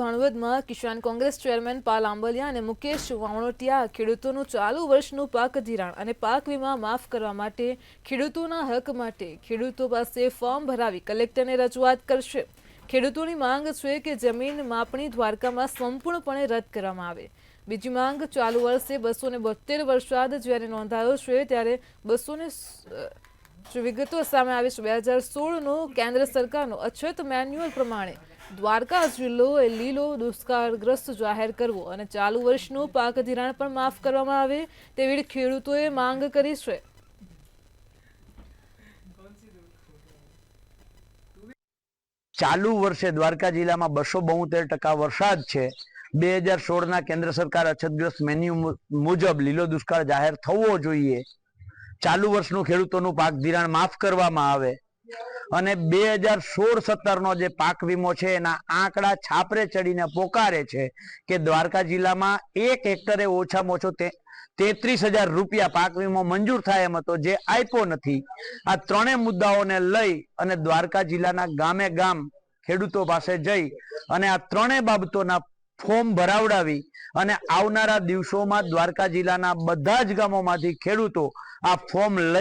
ભાણવડમાં કિસાન Congress chairman પાલ આંબલિયા અને મુકેશ વાવણોટિયા ખેડૂતોનું ચાલુ વર્ષનું પાક ધિરાણ અને પાક વીમા માફ કરવા માટે ખેડૂતોના હક માટે ખેડૂતો પાસે ફોર્મ ભરાવી કલેક્ટરને રજૂઆત કરશે। ખેડૂતોની માંગ છે કે જમીન માપણી દ્વારકામાં સંપૂર્ણપણે રદ કરવામાં આવે। બીજી માંગ ચાલુ વર્ષે 272 વરસાદ જ્યારે નોંધાયો છે ત્યારે 200 વિગતો સામે આવી છે। 2016નો કેન્દ્ર સરકારનો અછત મેન્યુઅલ પ્રમાણે દ્વારકા જિલ્લો એ લીલો દુષ્કાળગ્રસ્ત જાહેર કરવો અને ચાલુ વર્ષનું પાક ધિરાણ પણ માફ કરવામાં આવે તેવી ખેડૂતોએ માંગ કરી છે। ચાલુ વર્ષે દ્વારકા જિલ્લામાં 272% વરસાદ છે। 2016ના કેન્દ્ર સરકાર અછતગ્રસ્ત મેન્યુ મુજબ લીલો દુષ્કાળ જાહેર થવો જોઈએ। ચાલુ વર્ષનું ખેડૂતોનું પાક ધિરાણ માફ કરવામાં આવે અને 2016-17નો જે પાક વીમો છે એના આંકડા છાપરે ચડીને પોકારે છે કે દ્વારકા જિલ્લામાં 1 હેક્ટરે ઓછામાં ઓછો 33,000 રૂપિયા પાક વીમો મંજૂર થાય એમ હતો, જે આપ્યો નથી। આ ત્રણેય મુદ્દાઓને લઈ અને દ્વારકા જિલ્લાના ગામે ગામ ખેડૂતો પાસે જઈ અને આ ત્રણેય બાબતોના ફોર્મ ભરાવડાવી અને આવનારા દિવસોમાં દ્વારકા જિલ્લાના બધા જ ગામોમાંથી ખેડૂતો આ ફોર્મ લઈ